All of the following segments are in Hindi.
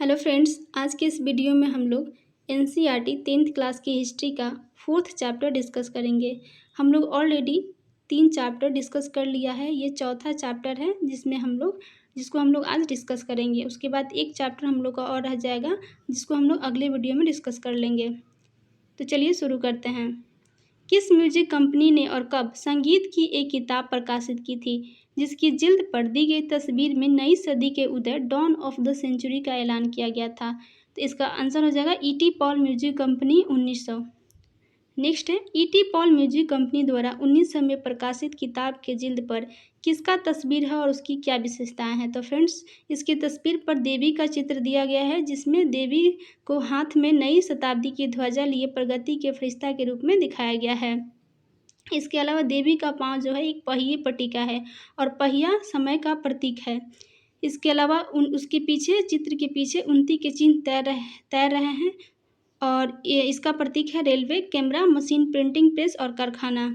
हेलो फ्रेंड्स, आज के इस वीडियो में हम लोग एनसीईआरटी 10th क्लास की हिस्ट्री का 4th चैप्टर डिस्कस करेंगे। हम लोग ऑलरेडी 3 चैप्टर डिस्कस कर लिया है। ये चौथा चैप्टर है जिसको हम लोग आज डिस्कस करेंगे। उसके बाद एक चैप्टर हम लोग का और रह जाएगा जिसको हम लोग अगले वीडियो में डिस्कस कर लेंगे। तो चलिए शुरू करते हैं। किस म्यूजिक कंपनी ने और कब संगीत की एक किताब प्रकाशित की थी जिसकी जिल्द पर दी गई तस्वीर में नई सदी के उदय डॉन ऑफ द सेंचुरी का ऐलान किया गया था? तो इसका आंसर हो जाएगा ET Paul music company 1900। Next है, ईटी पॉल म्यूजिक कंपनी द्वारा 1900 में प्रकाशित किताब के जिल्द पर किसका तस्वीर है और उसकी क्या विशेषताएं हैं? तो फ्रेंड्स, इसकी तस्वीर पर देवी का चित्र दिया गया है जिसमें देवी को हाथ में नई शताब्दी की ध्वजा लिए प्रगति के फरिश्ता के रूप में दिखाया गया है। इसके अलावा देवी का पाँव जो है एक पहिए पट्टी का है और पहिया समय का प्रतीक है। इसके अलावा उसके पीछे चित्र के पीछे उन्नति के चिन्ह तैर रहे हैं और ये इसका प्रतीक है railway, camera, machine, printing press और कारखाना।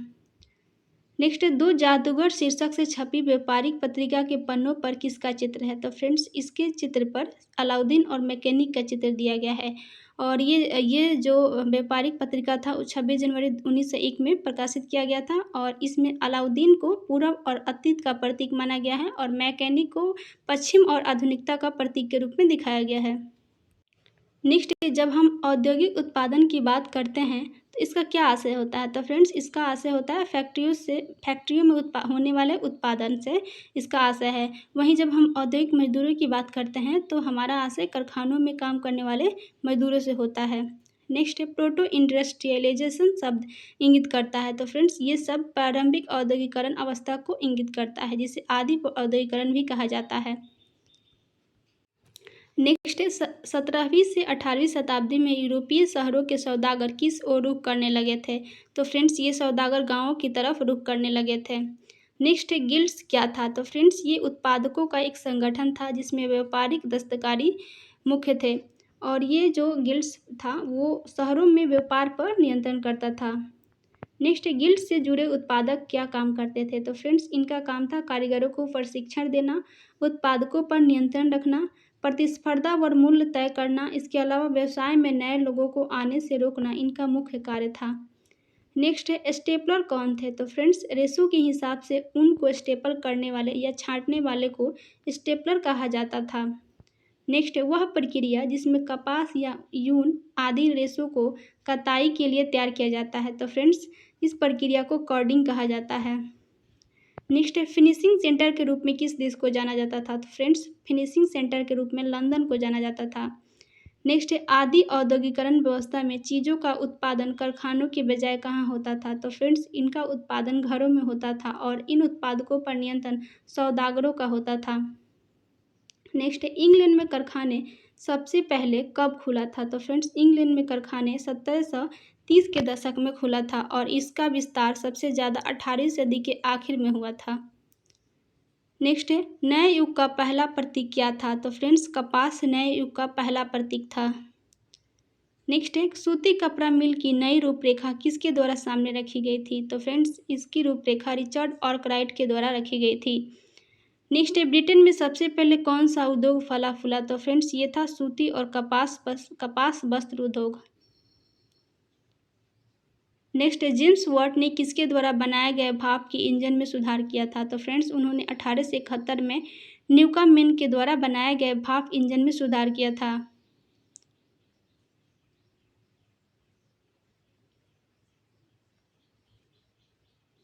नेक्स्ट है, दो जादूगर शीर्षक से छपी व्यापारिक पत्रिका के पन्नों पर किसका चित्र है? तो फ्रेंड्स, इसके चित्र पर अलाउद्दीन और मैकेनिक का चित्र दिया गया है और ये जो व्यापारिक पत्रिका था वो 26 जनवरी 1901 में प्रकाशित किया गया था और इसमें अलाउद्दीन को पूरब और अतीत का प्रतीक माना गया है और मैकेनिक को पश्चिम और आधुनिकता का प्रतीक के रूप में दिखाया गया है। नेक्स्ट, जब हम औद्योगिक उत्पादन की बात करते हैं तो इसका क्या आशय होता है? तो फ्रेंड्स, इसका आशय होता है फैक्ट्रियों में होने वाले उत्पादन से इसका आशय है। वहीं जब हम औद्योगिक मजदूरों की बात करते हैं तो हमारा आशय कारखानों में काम करने वाले मजदूरों से होता है। नेक्स्ट है, प्रोटो इंडस्ट्रियलाइजेशन शब्द इंगित करता है? तो फ्रेंड्स, ये सब प्रारंभिक औद्योगिकरण अवस्था को इंगित करता है जिसे आदि औद्योगिकरण भी कहा जाता है। नेक्स्ट है, 17वीं से 18वीं शताब्दी में यूरोपीय शहरों के सौदागर किस ओर रुख करने लगे थे? तो फ्रेंड्स, ये सौदागर गांवों की तरफ रुख करने लगे थे। नेक्स्ट है, गिल्ड्स क्या था? तो फ्रेंड्स, ये उत्पादकों का एक संगठन था जिसमें व्यापारिक दस्तकारी मुख्य थे और ये जो गिल्ड्स था वो शहरों में व्यापार पर नियंत्रण करता था। नेक्स्ट, गिल्ड से जुड़े उत्पादक क्या काम करते थे? तो फ्रेंड्स, इनका काम था कारीगरों को प्रशिक्षण देना, उत्पादकों पर नियंत्रण रखना, प्रतिस्पर्धा व मूल्य तय करना। इसके अलावा व्यवसाय में नए लोगों को आने से रोकना इनका मुख्य कार्य था। नेक्स्ट है, स्टेपलर कौन थे? तो फ्रेंड्स, रेशों के हिसाब से ऊन को स्टेपल करने वाले या छांटने वाले को स्टेपलर कहा जाता था। नेक्स्ट, वह प्रक्रिया जिसमें कपास या यून आदि रेशों को कताई के लिए तैयार किया जाता है। तो फ्रेंड्स, इस प्रक्रिया को कॉर्डिंग कहा जाता है। नेक्स्ट है, फिनिशिंग सेंटर के रूप में किस देश को जाना जाता था? तो फ्रेंड्स, फिनिशिंग सेंटर के रूप में लंदन को जाना जाता था। नेक्स्ट है, आदि औद्योगिकरण व्यवस्था में चीज़ों का उत्पादन कारखानों के बजाय कहाँ होता था? तो फ्रेंड्स, इनका उत्पादन घरों में होता था और इन उत्पादकों पर नियंत्रण सौदागरों का होता था। नेक्स्ट है, इंग्लैंड में कारखाने सबसे पहले कब खुला था? तो फ्रेंड्स, इंग्लैंड में कारखाने 1730 के दशक में खुला था और इसका विस्तार सबसे ज़्यादा 18वीं सदी के आखिर में हुआ था। नेक्स्ट है, नए युग का पहला प्रतीक क्या था? तो फ्रेंड्स, कपास नए युग का पहला प्रतीक था। नेक्स्ट है, सूती कपड़ा मिल की नई रूपरेखा किसके द्वारा सामने रखी गई थी? तो फ्रेंड्स, इसकी रूपरेखा रिचर्ड आर्कराइट के द्वारा रखी गई थी। नेक्स्ट है, ब्रिटेन में सबसे पहले कौन सा उद्योग फला फूला? तो फ्रेंड्स, ये था सूती और कपास वस्त्र उद्योग। नेक्स्ट है, जेम्स वाट ने किसके द्वारा बनाए गए भाप के इंजन में सुधार किया था? तो फ्रेंड्स, उन्होंने 1871 में न्यूकामेन के द्वारा बनाए गए भाप इंजन में सुधार किया था।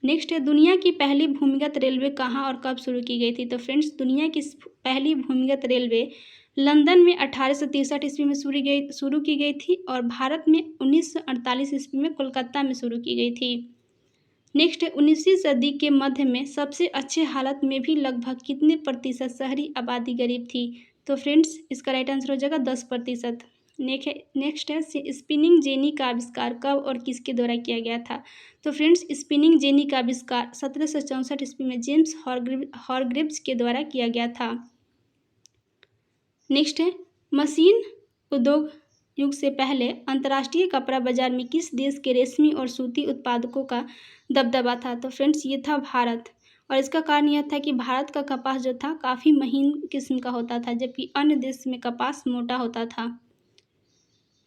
नेक्स्ट है, दुनिया की पहली भूमिगत रेलवे कहाँ और कब शुरू की गई थी? तो फ्रेंड्स, दुनिया की पहली भूमिगत रेलवे लंदन में 1863 ईस्वी में शुरू की गई थी और भारत में 1948 ईस्वी में कोलकाता में शुरू की गई थी। नेक्स्ट है, 19वीं सदी के मध्य में सबसे अच्छे हालत में भी लगभग कितने प्रतिशत शहरी आबादी गरीब थी? तो फ्रेंड्स, इसका राइट आंसर हो जाएगा 10%। नेक्स्ट है, स्पिनिंग जेनी का आविष्कार कब और किसके द्वारा किया गया था? तो फ्रेंड्स, स्पिनिंग जेनी का आविष्कार 1764 ईस्वी में जेम्स हॉरग्रीव्स के द्वारा किया गया था। नेक्स्ट है, मशीन उद्योग युग से पहले अंतर्राष्ट्रीय कपड़ा बाजार में किस देश के रेशमी और सूती उत्पादकों का दबदबा था? तो फ्रेंड्स, ये था भारत और इसका कारण यह था कि भारत का कपास जो था काफ़ी महीन किस्म का होता था, जबकि अन्य देश में कपास मोटा होता था।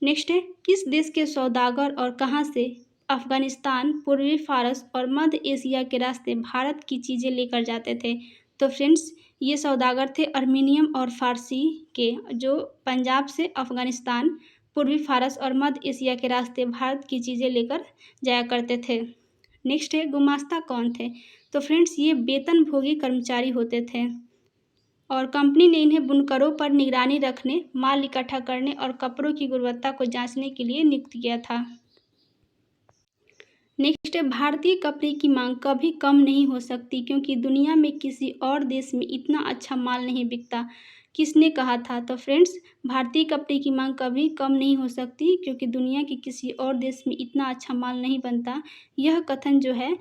नेक्स्ट है, किस देश के सौदागर और कहाँ से अफगानिस्तान, पूर्वी फारस और मध्य एशिया के रास्ते भारत की चीज़ें लेकर जाते थे? तो फ्रेंड्स, ये सौदागर थे अर्मीनियम और फारसी के, जो पंजाब से अफगानिस्तान, पूर्वी फारस और मध्य एशिया के रास्ते भारत की चीज़ें लेकर जाया करते थे। नेक्स्ट है, गुमास्ता कौन थे? तो फ्रेंड्स, ये वेतनभोगी कर्मचारी होते थे और कंपनी ने इन्हें बुनकरों पर निगरानी रखने, माल इकट्ठा करने और कपड़ों की गुणवत्ता को जांचने के लिए नियुक्त किया था। नेक्स्ट है, भारतीय कपड़े की मांग कभी कम नहीं हो सकती क्योंकि दुनिया में किसी और देश में इतना अच्छा माल नहीं बिकता। किसने कहा था? तो फ्रेंड्स, भारतीय कपड़े की मांग कभी कम नहीं हो सकती क्योंकि दुनिया के किसी और देश में इतना अच्छा माल नहीं बनता। यह कथन जो है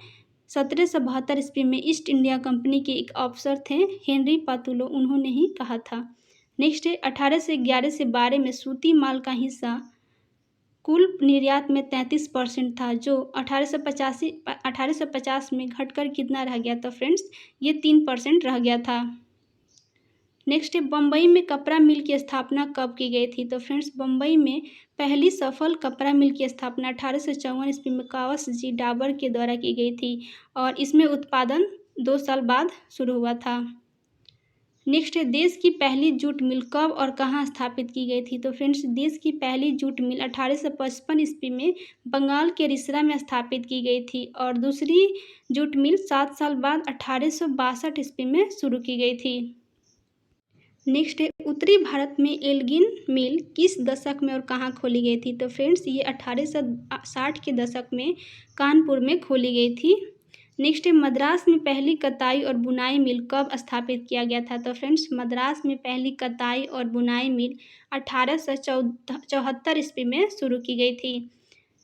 1772 ईस्वी में ईस्ट इंडिया कंपनी के एक अफसर थे, हेनरी पातुलो, उन्होंने ही कहा था। नेक्स्ट है, 1811 से 12 में सूती माल का हिस्सा कुल निर्यात में 33% था, जो 1850 में घटकर कितना रह गया? तो फ्रेंड्स, ये 3% रह गया था। नेक्स्ट है, बम्बई में कपड़ा मिल की स्थापना कब की गई थी? तो फ्रेंड्स, बम्बई में पहली सफल कपड़ा मिल की स्थापना 1854 ईस्वी में कावस जी डाबर के द्वारा की गई थी और इसमें उत्पादन 2 साल बाद शुरू हुआ था। नेक्स्ट है, देश की पहली जूट मिल कब और कहाँ स्थापित की गई थी? तो फ्रेंड्स, देश की पहली जूट मिल 1855 ईस्वी में बंगाल के रिसरा में स्थापित की गई थी और दूसरी जूट मिल 7 साल बाद 1862 ईस्वी में शुरू की गई थी। नेक्स्ट है, उत्तरी भारत में एल्गिन मिल किस दशक में और कहाँ खोली गई थी? तो फ्रेंड्स, ये 1860 के दशक में कानपुर में खोली गई थी। नेक्स्ट है, मद्रास में पहली कताई और बुनाई मिल कब स्थापित किया गया था? तो फ्रेंड्स, मद्रास में पहली कताई और बुनाई मिल 1874 ईस्वी में शुरू की गई थी।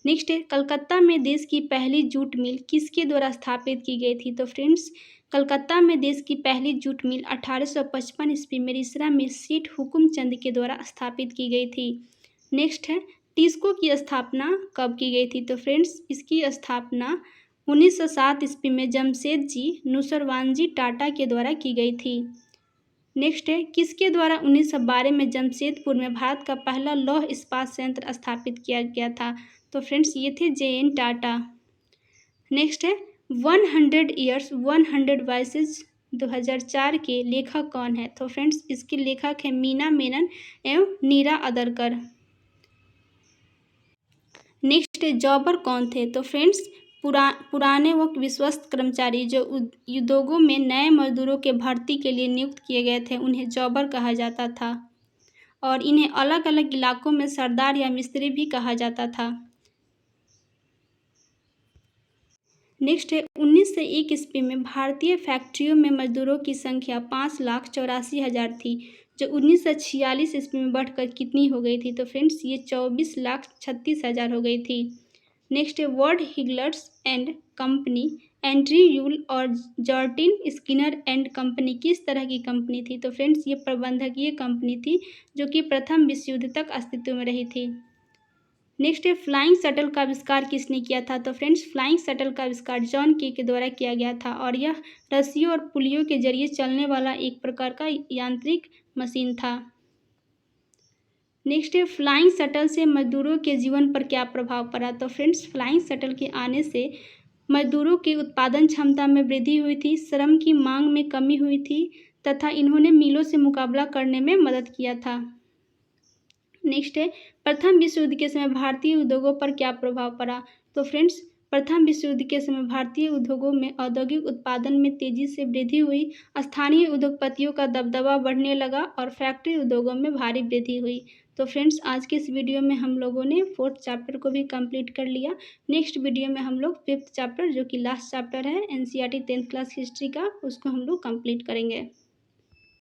नेक्स्ट है, कलकत्ता में देश की पहली जूट मिल किसके द्वारा स्थापित की गई थी? तो फ्रेंड्स, कलकत्ता में देश की पहली जूट मिल 1855 ईस्वी में रिसरा में सेठ हुकुम चंद के द्वारा स्थापित की गई थी। नेक्स्ट है, टिस्को की स्थापना कब की गई थी? तो फ्रेंड्स, इसकी स्थापना 1907 ईस्वी में जमशेद जी नुसरवानजी टाटा के द्वारा की गई थी। नेक्स्ट है, किसके द्वारा 1912 में जमशेदपुर में भारत का पहला लौह इस्पात संयंत्र स्थापित किया गया था? तो फ्रेंड्स, ये थे JN टाटा। नेक्स्ट है, 100 ईयर्स 100 वॉइसेस 2004 के लेखक कौन है? तो फ्रेंड्स, इसके लेखक हैं मीना मेनन एवं नीरा अदरकर। नेक्स्ट है, जॉबर कौन थे? तो फ्रेंड्स, पुराने व विश्वस्त कर्मचारी जो उद्योगों में नए मजदूरों के भर्ती के लिए नियुक्त किए गए थे, उन्हें जॉबर कहा जाता था और इन्हें अलग अलग इलाकों में सरदार या मिस्त्री भी कहा जाता था। नेक्स्ट है, 1901 ईस्वी में भारतीय फैक्ट्रियों में मजदूरों की संख्या 5,84,000 थी, जो 1946 ईस्वी में बढ़कर कितनी हो गई थी? तो फ्रेंड्स, ये 24,36,000 हो गई थी। नेक्स्ट है, वर्ड हिगलर्स एंड कंपनी, एंड्रयू यूल और जॉर्टिन स्किनर एंड कंपनी किस तरह की कंपनी थी? तो फ्रेंड्स, ये प्रबंधकीय कंपनी थी जो कि प्रथम विश्व युद्ध तक अस्तित्व में रही थी। नेक्स्ट है, फ्लाइंग शटल का आविष्कार किसने किया था? तो फ्रेंड्स, फ्लाइंग शटल का आविष्कार जॉन के द्वारा किया गया था और यह रस्सियों और पुलियों के जरिए चलने वाला एक प्रकार का यांत्रिक मशीन था। नेक्स्ट है, फ्लाइंग शटल से मजदूरों के जीवन पर क्या प्रभाव पड़ा? तो फ्रेंड्स, फ्लाइंग शटल के आने से मजदूरों की उत्पादन क्षमता में वृद्धि हुई थी, श्रम की मांग में कमी हुई थी तथा इन्होंने मिलों से मुकाबला करने में मदद किया था। नेक्स्ट है, प्रथम विश्व युद्ध के समय भारतीय उद्योगों पर क्या प्रभाव पड़ा? तो फ्रेंड्स, प्रथम विश्व युद्ध के समय भारतीय उद्योगों में औद्योगिक उत्पादन में तेजी से वृद्धि हुई, स्थानीय उद्योगपतियों का दबदबा बढ़ने लगा और फैक्ट्री उद्योगों में भारी वृद्धि हुई। तो फ्रेंड्स, आज के इस वीडियो में हम लोगों ने 4th चैप्टर को भी कंप्लीट कर लिया। नेक्स्ट वीडियो में हम लोग 5th चैप्टर, जो कि लास्ट चैप्टर है NCERT 10th क्लास हिस्ट्री का, उसको हम लोग कंप्लीट करेंगे।